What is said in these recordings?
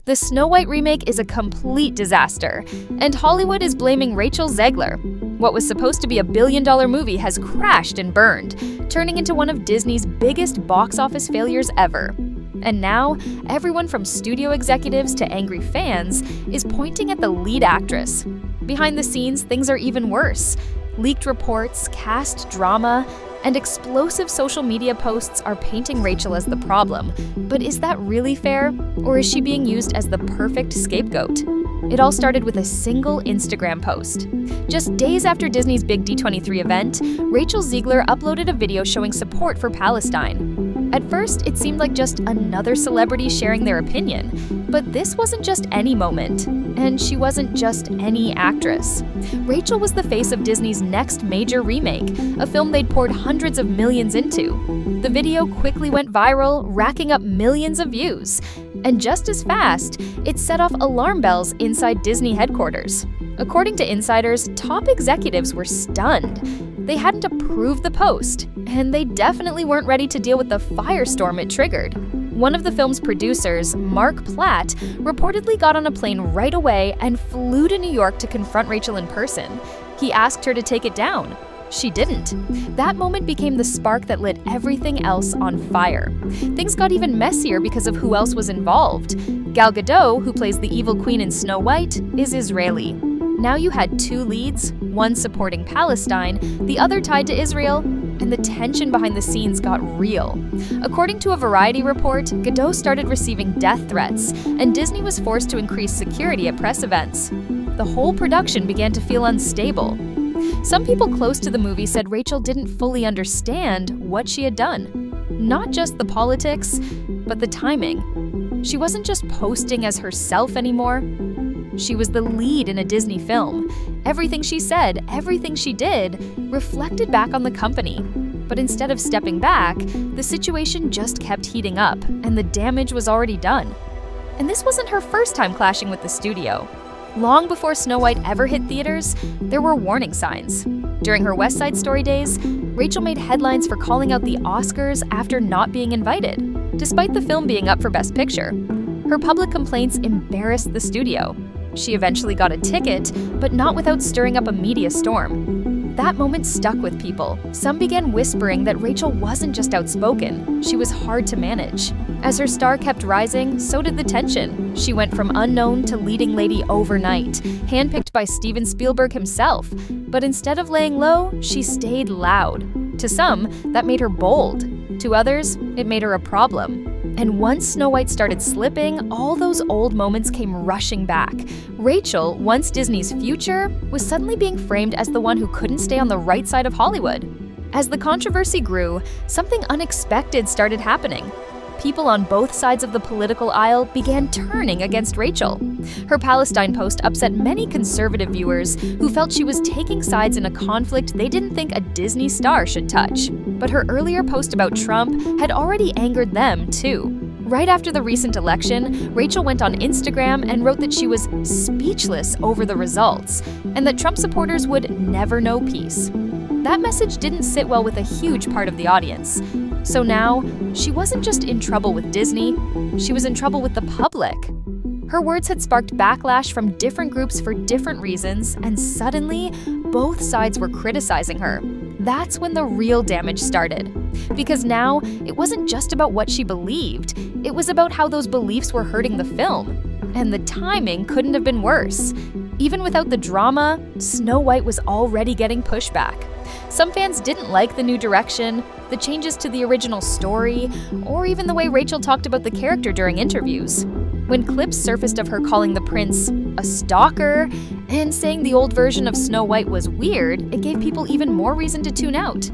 The Snow White remake is a complete disaster, and Hollywood is blaming Rachel Zegler. What was supposed to be a billion-dollar movie has crashed and burned, turning into one of Disney's biggest box office failures ever. And now, everyone from studio executives to angry fans is pointing at the lead actress. Behind the scenes, things are even worse. Leaked reports, cast drama, and explosive social media posts are painting Rachel as the problem. But is that really fair? Or is she being used as the perfect scapegoat? It all started with a single Instagram post. Just days after Disney's big D23 event, Rachel Zegler uploaded a video showing support for Palestine. At first, it seemed like just another celebrity sharing their opinion. But this wasn't just any moment, and she wasn't just any actress. Rachel was the face of Disney's next major remake, a film they'd poured hundreds of millions into. The video quickly went viral, racking up millions of views. And just as fast, it set off alarm bells inside Disney headquarters. According to insiders, top executives were stunned. They hadn't approved the post, and they definitely weren't ready to deal with the firestorm it triggered. One of the film's producers, Mark Platt, reportedly got on a plane right away and flew to New York to confront Rachel in person. He asked her to take it down. She didn't. That moment became the spark that lit everything else on fire. Things got even messier because of who else was involved. Gal Gadot, who plays the evil queen in Snow White, is Israeli. Now you had two leads, one supporting Palestine, the other tied to Israel, and the tension behind the scenes got real. According to a Variety report, Gadot started receiving death threats, and Disney was forced to increase security at press events. The whole production began to feel unstable. Some people close to the movie said Rachel didn't fully understand what she had done. Not just the politics, but the timing. She wasn't just posting as herself anymore. She was the lead in a Disney film. Everything she said, everything she did, reflected back on the company. But instead of stepping back, the situation just kept heating up, and the damage was already done. And this wasn't her first time clashing with the studio. Long before Snow White ever hit theaters, there were warning signs. During her West Side Story days, Rachel made headlines for calling out the Oscars after not being invited, despite the film being up for Best Picture. Her public complaints embarrassed the studio. She eventually got a ticket, but not without stirring up a media storm. That moment stuck with people. Some began whispering that Rachel wasn't just outspoken, she was hard to manage. As her star kept rising, so did the tension. She went from unknown to leading lady overnight, handpicked by Steven Spielberg himself. But instead of laying low, she stayed loud. To some, that made her bold. To others, it made her a problem. And once Snow White started slipping, all those old moments came rushing back. Rachel, once Disney's future, was suddenly being framed as the one who couldn't stay on the right side of Hollywood. As the controversy grew, something unexpected started happening. People on both sides of the political aisle began turning against Rachel. Her Palestine post upset many conservative viewers who felt she was taking sides in a conflict they didn't think a Disney star should touch. But her earlier post about Trump had already angered them, too. Right after the recent election, Rachel went on Instagram and wrote that she was speechless over the results, and that Trump supporters would never know peace. That message didn't sit well with a huge part of the audience. So now, she wasn't just in trouble with Disney, she was in trouble with the public. Her words had sparked backlash from different groups for different reasons, and suddenly, both sides were criticizing her. That's when the real damage started. Because now, it wasn't just about what she believed, it was about how those beliefs were hurting the film. And the timing couldn't have been worse. Even without the drama, Snow White was already getting pushback. Some fans didn't like the new direction, the changes to the original story, or even the way Rachel talked about the character during interviews. When clips surfaced of her calling the prince a stalker and saying the old version of Snow White was weird, it gave people even more reason to tune out.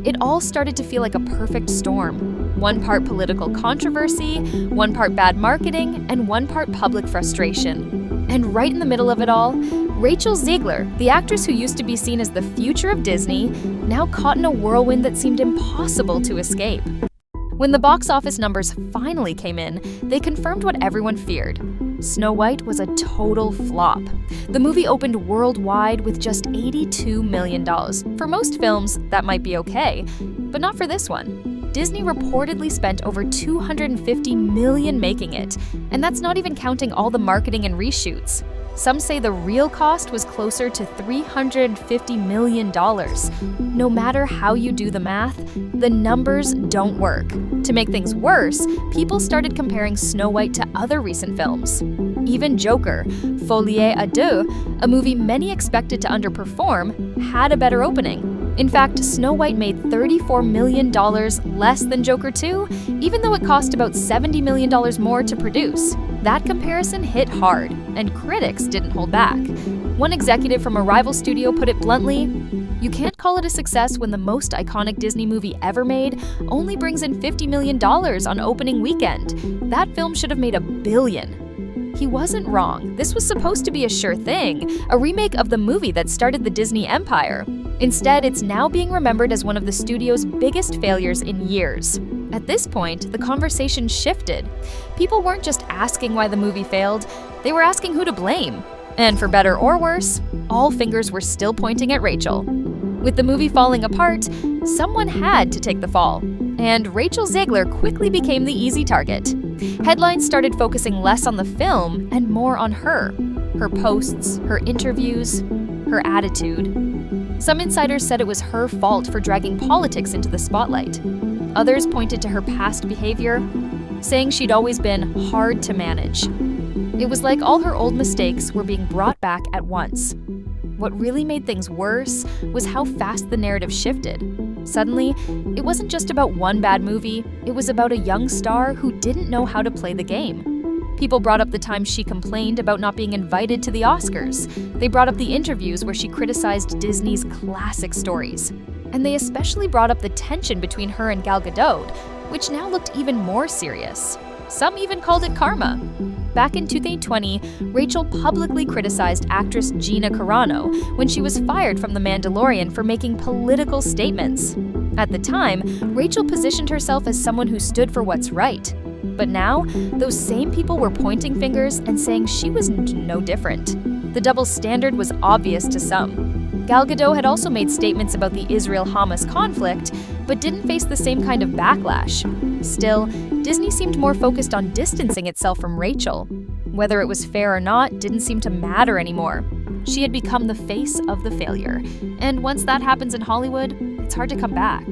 It all started to feel like a perfect storm. One part political controversy, one part bad marketing, and one part public frustration. And right in the middle of it all, Rachel Zegler, the actress who used to be seen as the future of Disney, now caught in a whirlwind that seemed impossible to escape. When the box office numbers finally came in, they confirmed what everyone feared. Snow White was a total flop. The movie opened worldwide with just $82 million. For most films, that might be okay, but not for this one. Disney reportedly spent over $250 million making it, and that's not even counting all the marketing and reshoots. Some say the real cost was closer to $350 million. No matter how you do the math, the numbers don't work. To make things worse, people started comparing Snow White to other recent films. Even Joker, Folie à Deux, a movie many expected to underperform, had a better opening. In fact, Snow White made $34 million less than Joker 2, even though it cost about $70 million more to produce. That comparison hit hard, and critics didn't hold back. One executive from a rival studio put it bluntly, "You can't call it a success when the most iconic Disney movie ever made only brings in $50 million on opening weekend. That film should have made $1 billion." He wasn't wrong. This was supposed to be a sure thing, a remake of the movie that started the Disney empire. Instead, it's now being remembered as one of the studio's biggest failures in years. At this point, the conversation shifted. People weren't just asking why the movie failed, they were asking who to blame. And for better or worse, all fingers were still pointing at Rachel. With the movie falling apart, someone had to take the fall. And Rachel Zegler quickly became the easy target. Headlines started focusing less on the film and more on her. Her posts, her interviews, her attitude. Some insiders said it was her fault for dragging politics into the spotlight. Others pointed to her past behavior, saying she'd always been hard to manage. It was like all her old mistakes were being brought back at once. What really made things worse was how fast the narrative shifted. Suddenly, it wasn't just about one bad movie, it was about a young star who didn't know how to play the game. People brought up the time she complained about not being invited to the Oscars. They brought up the interviews where she criticized Disney's classic stories. And they especially brought up the tension between her and Gal Gadot, which now looked even more serious. Some even called it karma. Back in 2020, Rachel publicly criticized actress Gina Carano when she was fired from The Mandalorian for making political statements. At the time, Rachel positioned herself as someone who stood for what's right. But now, those same people were pointing fingers and saying she was no different. The double standard was obvious to some. Gal Gadot had also made statements about the Israel-Hamas conflict, but didn't face the same kind of backlash. Still, Disney seemed more focused on distancing itself from Rachel. Whether it was fair or not didn't seem to matter anymore. She had become the face of the failure, and once that happens in Hollywood, it's hard to come back.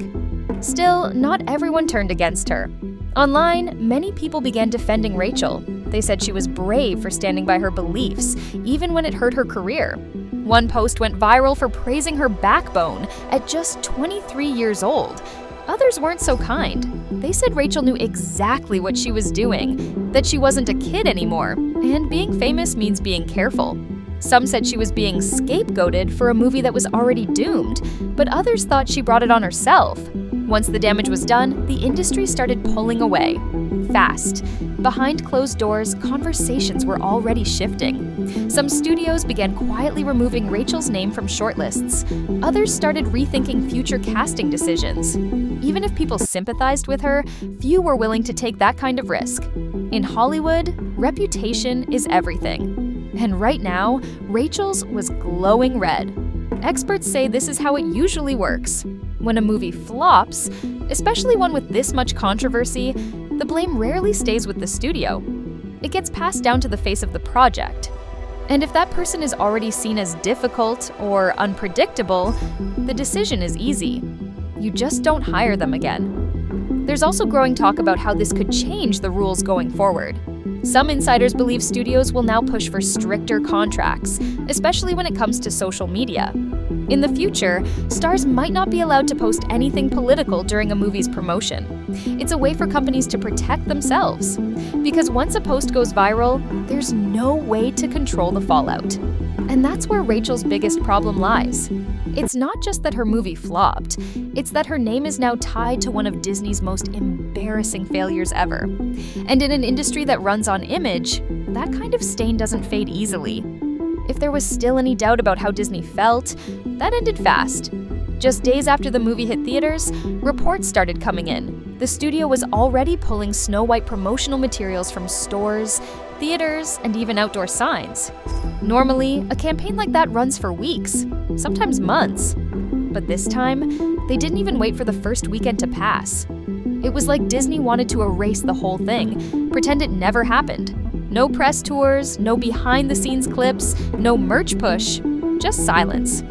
Still, not everyone turned against her. Online, many people began defending Rachel. They said she was brave for standing by her beliefs, even when it hurt her career. One post went viral for praising her backbone at just 23 years old. Others weren't so kind. They said Rachel knew exactly what she was doing, that she wasn't a kid anymore, and being famous means being careful. Some said she was being scapegoated for a movie that was already doomed, but others thought she brought it on herself. Once the damage was done, the industry started pulling away. Fast. Behind closed doors, conversations were already shifting. Some studios began quietly removing Rachel's name from shortlists. Others started rethinking future casting decisions. Even if people sympathized with her, few were willing to take that kind of risk. In Hollywood, reputation is everything. And right now, Rachel's was glowing red. Experts say this is how it usually works. When a movie flops, especially one with this much controversy, the blame rarely stays with the studio. It gets passed down to the face of the project. And if that person is already seen as difficult or unpredictable, the decision is easy. You just don't hire them again. There's also growing talk about how this could change the rules going forward. Some insiders believe studios will now push for stricter contracts, especially when it comes to social media. In the future, stars might not be allowed to post anything political during a movie's promotion. It's a way for companies to protect themselves. Because once a post goes viral, there's no way to control the fallout. And that's where Rachel's biggest problem lies. It's not just that her movie flopped, it's that her name is now tied to one of Disney's most embarrassing failures ever. And in an industry that runs on image, that kind of stain doesn't fade easily. If there was still any doubt about how Disney felt, that ended fast. Just days after the movie hit theaters, reports started coming in. The studio was already pulling Snow White promotional materials from stores, theaters, and even outdoor signs. Normally, a campaign like that runs for weeks, sometimes months. But this time, they didn't even wait for the first weekend to pass. It was like Disney wanted to erase the whole thing, pretend it never happened. No press tours, no behind-the-scenes clips, no merch push, just silence.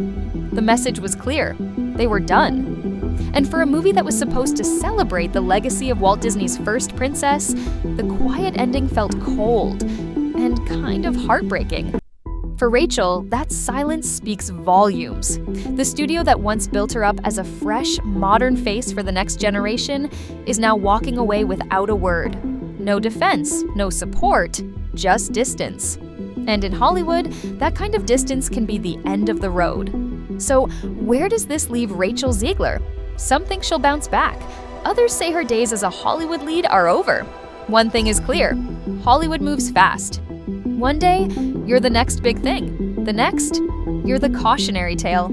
The message was clear. They were done. And for a movie that was supposed to celebrate the legacy of Walt Disney's first princess, the quiet ending felt cold and kind of heartbreaking. For Rachel, that silence speaks volumes. The studio that once built her up as a fresh, modern face for the next generation is now walking away without a word. No defense, no support, just distance. And in Hollywood, that kind of distance can be the end of the road. So where does this leave Rachel Zegler? Some think she'll bounce back. Others say her days as a Hollywood lead are over. One thing is clear: Hollywood moves fast. One day, you're the next big thing. The next, you're the cautionary tale.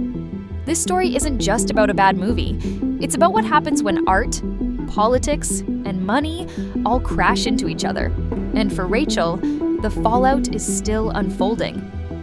This story isn't just about a bad movie. It's about what happens when art, politics, and money all crash into each other. And for Rachel, the fallout is still unfolding.